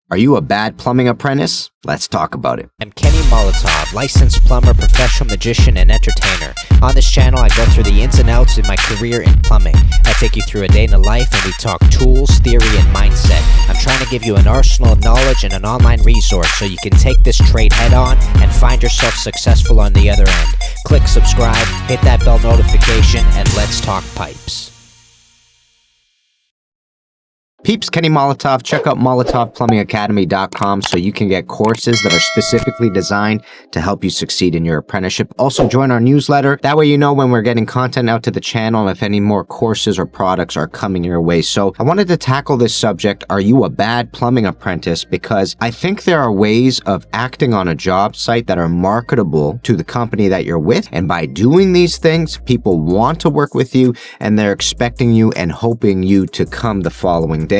Are you a bad plumbing apprentice? Let's talk about it. I'm Kenny Molotov, licensed plumber, professional magician, and entertainer. On this channel, I go through the ins and outs of my career in plumbing. I take you through a day in the life and we talk tools, theory, and mindset. I'm trying to give you an arsenal of knowledge and an online resource so you can take this trade head on and find yourself successful on the other end. Click subscribe, hit that bell notification, and let's talk pipes. Peeps, Kenny Molotov. Check out MolotovPlumbingAcademy.com so you can get courses that are specifically designed to help you succeed in your apprenticeship. Also, join our newsletter. That way you know when we're getting content out to the channel and if any more courses or products are coming your way. So I wanted to tackle this subject, are you a bad plumbing apprentice? Because I think there are ways of acting on a job site that are marketable to the company that you're with. And by doing these things, people want to work with you and they're expecting you and hoping you to come the following day.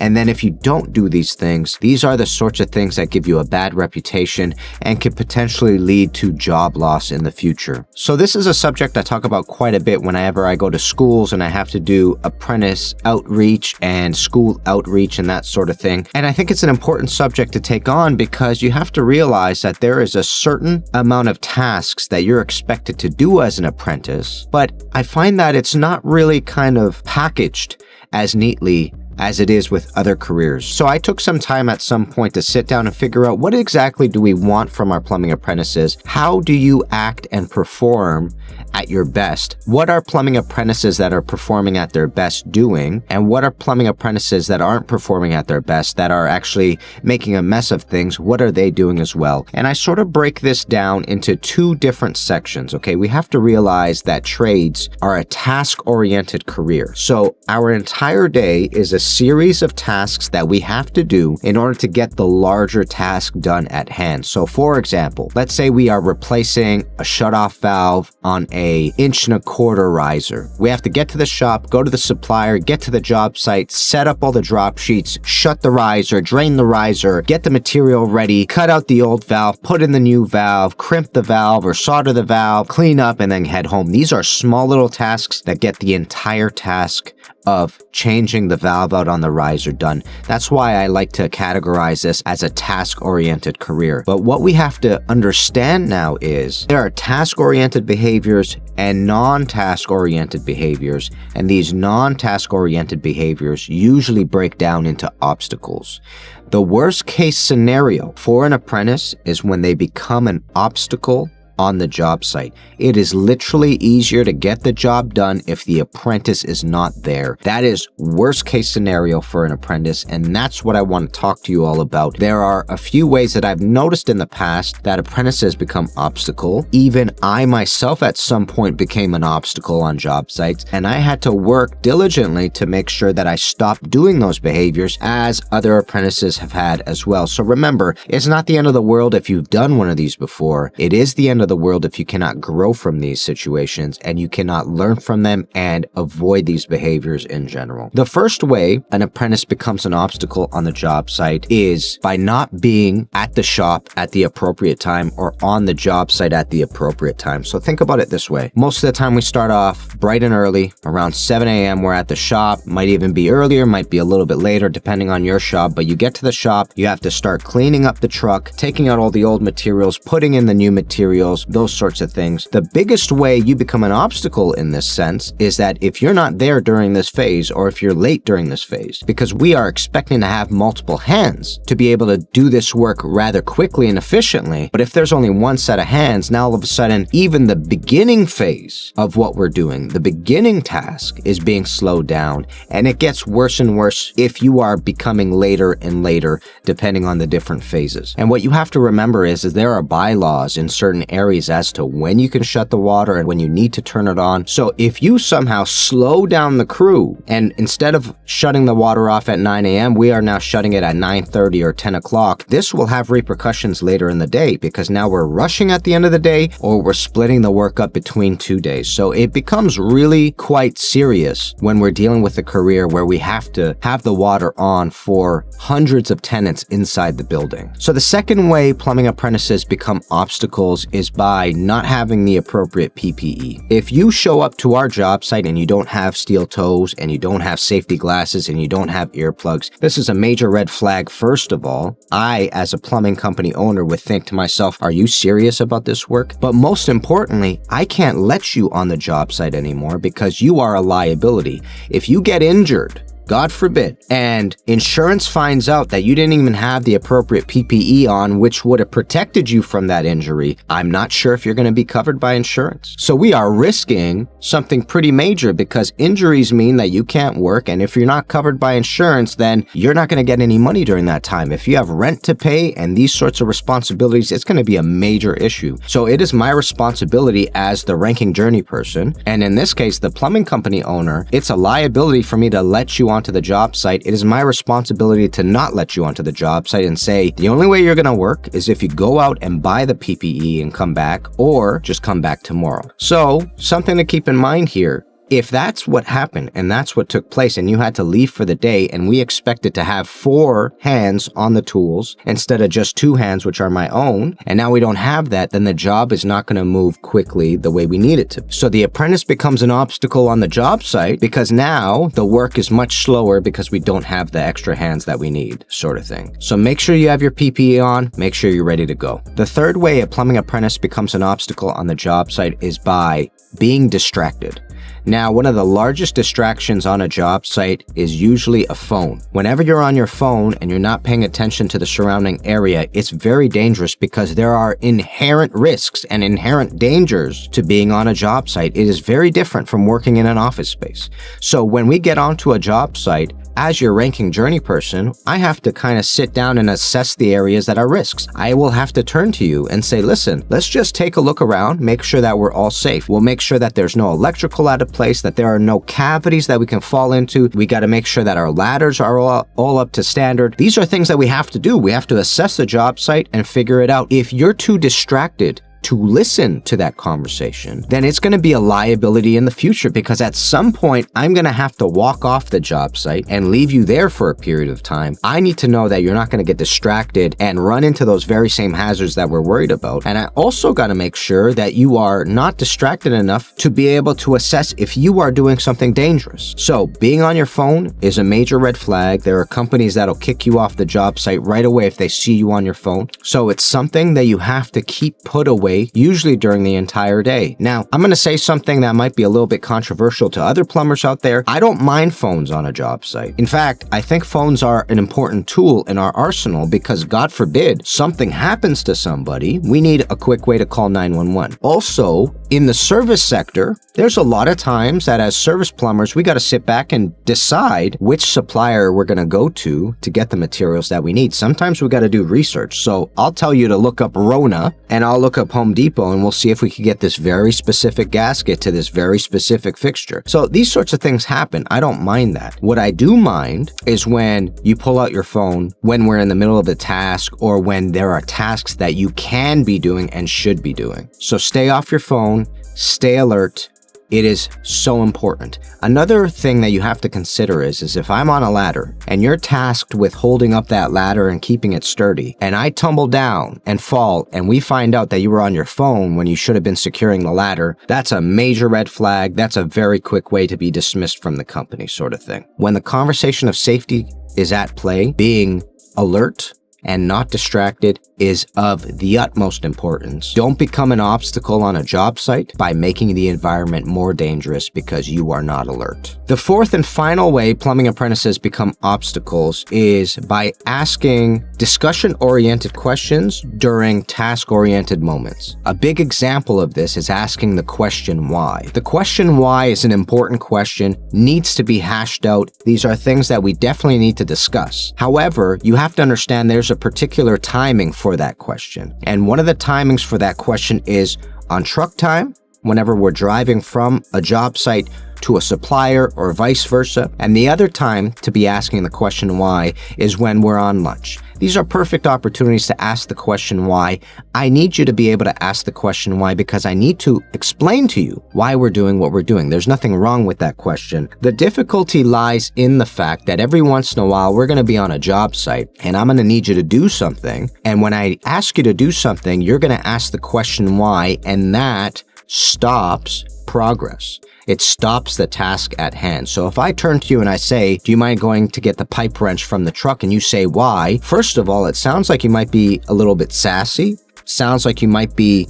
And then if you don't do these things, these are the sorts of things that give you a bad reputation and could potentially lead to job loss in the future. So this is a subject I talk about quite a bit whenever I go to schools and I have to do apprentice outreach and school outreach and that sort of thing. And I think it's an important subject to take on because you have to realize that there is a certain amount of tasks that you're expected to do as an apprentice, but I find that it's not really kind of packaged as neatly as it is with other careers. So I took some time at some point to sit down and figure out what exactly do we want from our plumbing apprentices? How do you act and perform at your best? What are plumbing apprentices that are performing at their best doing? And what are plumbing apprentices that aren't performing at their best, that are actually making a mess of things? What are they doing as well? And I sort of break this down into two different sections, okay? We have to realize that trades are a task-oriented career. So our entire day is a series of tasks that we have to do in order to get the larger task done at hand. So for example, let's say we are replacing a shutoff valve on a 1.25" riser. We have to get to the shop, go to the supplier, get to the job site, set up all the drop sheets, shut the riser, drain the riser, get the material ready, cut out the old valve, put in the new valve, crimp the valve or solder the valve, clean up, and then head home. These are small little tasks that get the entire task of changing the valve out on the riser done. That's why I like to categorize this as a task-oriented career. But what we have to understand now is there are task-oriented behaviors and non-task-oriented behaviors, and these non-task-oriented behaviors usually break down into obstacles. The worst-case scenario for an apprentice is when they become an obstacle on the job site. It is literally easier to get the job done if the apprentice is not there. That is worst case scenario for an apprentice, and that's what I want to talk to you all about. There are a few ways that I've noticed in the past that apprentices become obstacle. Even I myself at some point became an obstacle on job sites, and I had to work diligently to make sure that I stopped doing those behaviors, as other apprentices have had as well. So remember, it's not the end of the world if you've done one of these before. It is the end of the world if you cannot grow from these situations and you cannot learn from them and avoid these behaviors in general. The first way an apprentice becomes an obstacle on the job site is by not being at the shop at the appropriate time or on the job site at the appropriate time. So think about it this way. Most of the time we start off bright and early, around 7 a.m. we're at the shop, might even be earlier, might be a little bit later depending on your shop, but you get to the shop, you have to start cleaning up the truck, taking out all the old materials, putting in the new materials, those sorts of things. The biggest way you become an obstacle in this sense is that if you're not there during this phase or if you're late during this phase, because we are expecting to have multiple hands to be able to do this work rather quickly and efficiently. But if there's only one set of hands, now all of a sudden, even the beginning phase of what we're doing, the beginning task is being slowed down, and it gets worse and worse if you are becoming later and later depending on the different phases. And what you have to remember is there are bylaws in certain areas as to when you can shut the water and when you need to turn it on. So if you somehow slow down the crew and instead of shutting the water off at 9 a.m., we are now shutting it at 9:30 or 10 o'clock, this will have repercussions later in the day because now we're rushing at the end of the day or we're splitting the work up between 2 days. So it becomes really quite serious when we're dealing with a career where we have to have the water on for hundreds of tenants inside the building. So the second way plumbing apprentices become obstacles is by not having the appropriate PPE. If you show up to our job site and you don't have steel toes and you don't have safety glasses and you don't have earplugs, this is a major red flag. First of all, I, as a plumbing company owner, would think to myself, are you serious about this work? But most importantly, I can't let you on the job site anymore because you are a liability. If you get injured, God forbid, and insurance finds out that you didn't even have the appropriate PPE on, which would have protected you from that injury, I'm not sure if you're going to be covered by insurance. So we are risking something pretty major because injuries mean that you can't work, and if you're not covered by insurance, then you're not going to get any money during that time. If you have rent to pay and these sorts of responsibilities, it's going to be a major issue. So it is my responsibility as the ranking journey person, and in this case, the plumbing company owner, it's a liability for me to let you onto the job site. It is my responsibility to not let you onto the job site and say, the only way you're going to work is if you go out and buy the PPE and come back, or just come back tomorrow. So something to keep in mind here. If that's what happened and that's what took place and you had to leave for the day and we expected to have 4 hands on the tools instead of just 2 hands, which are my own, and now we don't have that, then the job is not going to move quickly the way we need it to. So the apprentice becomes an obstacle on the job site because now the work is much slower because we don't have the extra hands that we need, sort of thing. So make sure you have your PPE on, make sure you're ready to go. The third way a plumbing apprentice becomes an obstacle on the job site is by being distracted. Now, one of the largest distractions on a job site is usually a phone. Whenever you're on your phone and you're not paying attention to the surrounding area, it's very dangerous because there are inherent risks and inherent dangers to being on a job site. It is very different from working in an office space. So when we get onto a job site, as your ranking journey person, I have to kind of sit down and assess the areas that are risks. I will have to turn to you and say, listen, let's just take a look around, make sure that we're all safe. We'll make sure that there's no electrical out of place, that there are no cavities that we can fall into. We got to make sure that our ladders are all up to standard. These are things that we have to do. We have to assess the job site and figure it out. If you're too distracted to listen to that conversation, then it's going to be a liability in the future because at some point I'm going to have to walk off the job site and leave you there for a period of time. I need to know that you're not going to get distracted and run into those very same hazards that we're worried about. And I also got to make sure that you are not distracted enough to be able to assess if you are doing something dangerous. So being on your phone is a major red flag. There are companies that'll kick you off the job site right away if they see you on your phone. So it's something that you have to keep put away, usually during the entire day. Now, I'm going to say something that might be a little bit controversial to other plumbers out there. I don't mind phones on a job site. In fact, I think phones are an important tool in our arsenal because, God forbid, something happens to somebody, we need a quick way to call 911. Also, in the service sector, there's a lot of times that as service plumbers, we got to sit back and decide which supplier we're going to go to get the materials that we need. Sometimes we got to do research. So I'll tell you to look up Rona and I'll look up Home Depot and we'll see if we can get this very specific gasket to this very specific fixture. So these sorts of things happen. I don't mind that. What I do mind is when you pull out your phone when we're in the middle of a task or when there are tasks that you can be doing and should be doing. So stay off your phone, stay alert. It is so important. Another thing that you have to consider is if I'm on a ladder and you're tasked with holding up that ladder and keeping it sturdy, and I tumble down and fall and we find out that you were on your phone when you should have been securing the ladder, that's a major red flag. That's a very quick way to be dismissed from the company, sort of thing. When the conversation of safety is at play, being alert and not distracted is of the utmost importance. Don't become an obstacle on a job site by making the environment more dangerous because you are not alert. The fourth and final way plumbing apprentices become obstacles is by asking discussion-oriented questions during task-oriented moments. A big example of this is asking the question why. The question why is an important question, needs to be hashed out. These are things that we definitely need to discuss. However, you have to understand there's a particular timing for that question. And one of the timings for that question is on truck time, whenever we're driving from a job site to a supplier or vice versa. And the other time to be asking the question why is when we're on lunch. these are perfect opportunities to ask the question why. I need you to be able to ask the question why because I need to explain to you why we're doing what we're doing. There's nothing wrong with that question. The difficulty lies in the fact that every once in a while we're going to be on a job site and I'm going to need you to do something. And when I ask you to do something, you're going to ask the question why, and that stops progress. It stops the task at hand. So if I turn to you and I say, do you mind going to get the pipe wrench from the truck? And you say, why? First of all, it sounds like you might be a little bit sassy. Sounds like you might be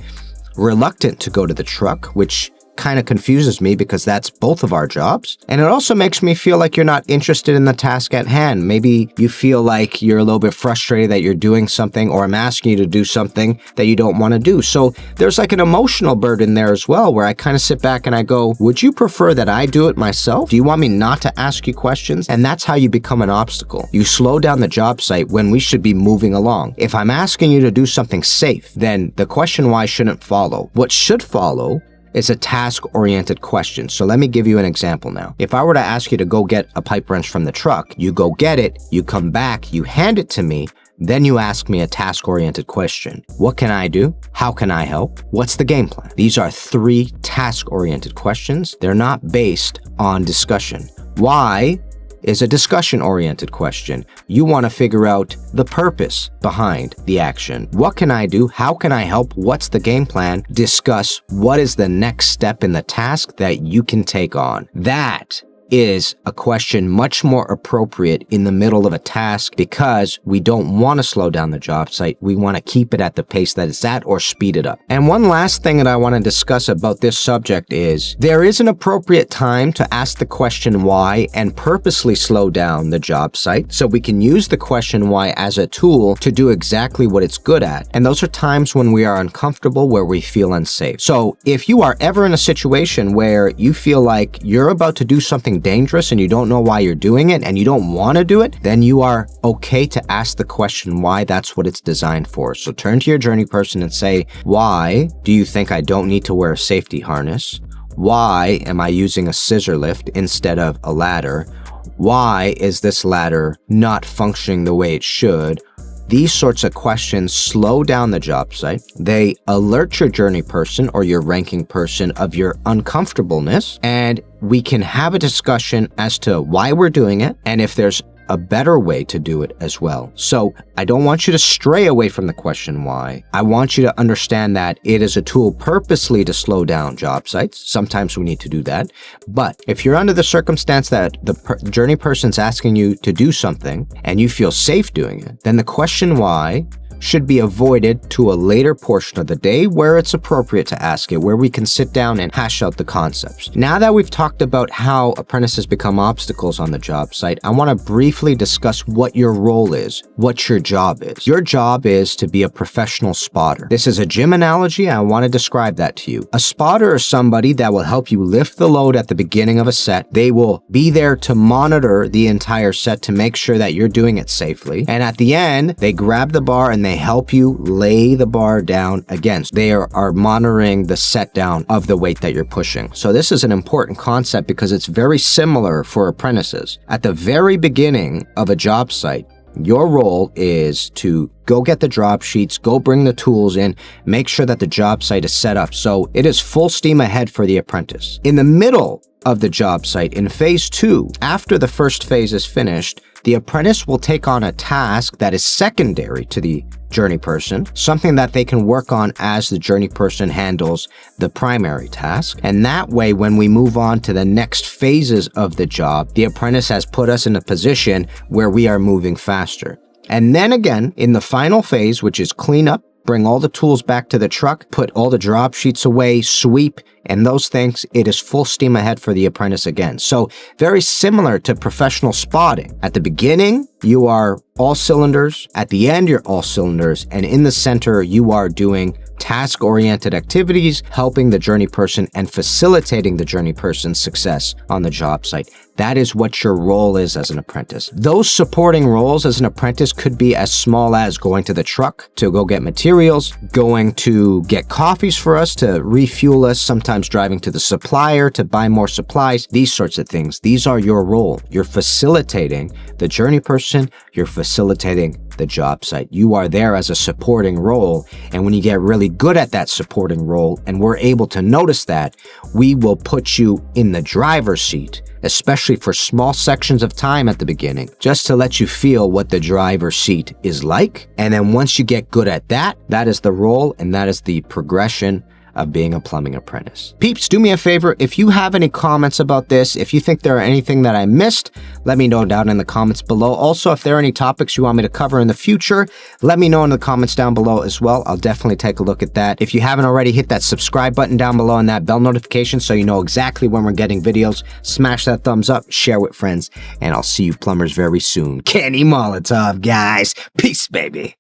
reluctant to go to the truck, which kind of confuses me because that's both of our jobs. And it also makes me feel like you're not interested in the task at hand. Maybe you feel like you're a little bit frustrated that you're doing something, or I'm asking you to do something that you don't want to do. So there's like an emotional burden there as well, where I kind of sit back and I go, would you prefer that I do it myself? Do you want me not to ask you questions? And that's how you become an obstacle. You slow down the job site when we should be moving along. If I'm asking you to do something safe, then the question why shouldn't follow. What should follow is a task-oriented question. So let me give you an example now. If I were to ask you to go get a pipe wrench from the truck, you go get it, you come back, you hand it to me, then you ask me a task-oriented question. What can I do? How can I help? What's the game plan? These are 3 task-oriented questions. They're not based on discussion. Why is a discussion-oriented question. You want to figure out the purpose behind the action. What can I do? How can I help? What's the game plan? Discuss what is the next step in the task that you can take on. That is a question much more appropriate in the middle of a task because we don't want to slow down the job site. We want to keep it at the pace that it's at or speed it up. And one last thing that I want to discuss about this subject is there is an appropriate time to ask the question why and purposely slow down the job site so we can use the question why as a tool to do exactly what it's good at. And those are times when we are uncomfortable, where we feel unsafe. So if you are ever in a situation where you feel like you're about to do something dangerous and you don't know why you're doing it and you don't want to do it, then you are okay to ask the question why. That's what it's designed for. So turn to your journey person and say, why do you think I don't need to wear a safety harness? Why am I using a scissor lift instead of a ladder? Why is this ladder not functioning the way it should? These sorts of questions slow down the job site. They alert your journey person or your ranking person of your uncomfortableness, and we can have a discussion as to why we're doing it and if there's a better way to do it as well. So I don't want you to stray away from the question why. I want you to understand that it is a tool purposely to slow down job sites. Sometimes we need to do that. But if you're under the circumstance that the journey person's asking you to do something and you feel safe doing it, then the question why should be avoided to a later portion of the day where it's appropriate to ask it, where we can sit down and hash out the concepts. Now that we've talked about how apprentices become obstacles on the job site, I want to briefly discuss what your role is, what your job is. Your job is to be a professional spotter. This is a gym analogy, and I want to describe that to you. A spotter is somebody that will help you lift the load at the beginning of a set. They will be there to monitor the entire set to make sure that you're doing it safely. And at the end, they grab the bar and they help you lay the bar down again. They are monitoring the set down of the weight that you're pushing. So this is an important concept because it's very similar for apprentices. At the very beginning of a job site, your role is to go get the drop sheets, go bring the tools in, make sure that the job site is set up. So it is full steam ahead for the apprentice. In the middle of the job site, in phase 2, after the first phase is finished, the apprentice will take on a task that is secondary to the journey person, something that they can work on as the journey person handles the primary task. And that way, when we move on to the next phases of the job, the apprentice has put us in a position where we are moving faster. And then again, in the final phase, which is cleanup, bring all the tools back to the truck, put all the drop sheets away, sweep, and those things, it is full steam ahead for the apprentice again. So very similar to professional spotting. At the beginning, you are all cylinders. At the end, you're all cylinders. And in the center, you are doing task-oriented activities, helping the journey person and facilitating the journey person's success on the job site. That is what your role is as an apprentice. Those supporting roles as an apprentice could be as small as going to the truck to go get materials, going to get coffees for us to refuel us. Sometimes sometimes driving to the supplier to buy more supplies, these sorts of things. These are your role. You're facilitating the journey person, you're facilitating the job site. You are there as a supporting role, and when you get really good at that supporting role, and we're able to notice that, we will put you in the driver's seat, especially for small sections of time at the beginning, just to let you feel what the driver's seat is like. And then once you get good at that, that is the role and that is the progression of being a plumbing apprentice. Peeps, do me a favor. If you have any comments about this, if you think there are anything that I missed, let me know down in the comments below. Also, if there are any topics you want me to cover in the future, let me know in the comments down below as well. I'll definitely take a look at that. If you haven't already, hit that subscribe button down below and that bell notification so you know exactly when we're getting videos. Smash that thumbs up, share with friends, and I'll see you plumbers very soon. Kenny Molotov, guys. Peace, baby.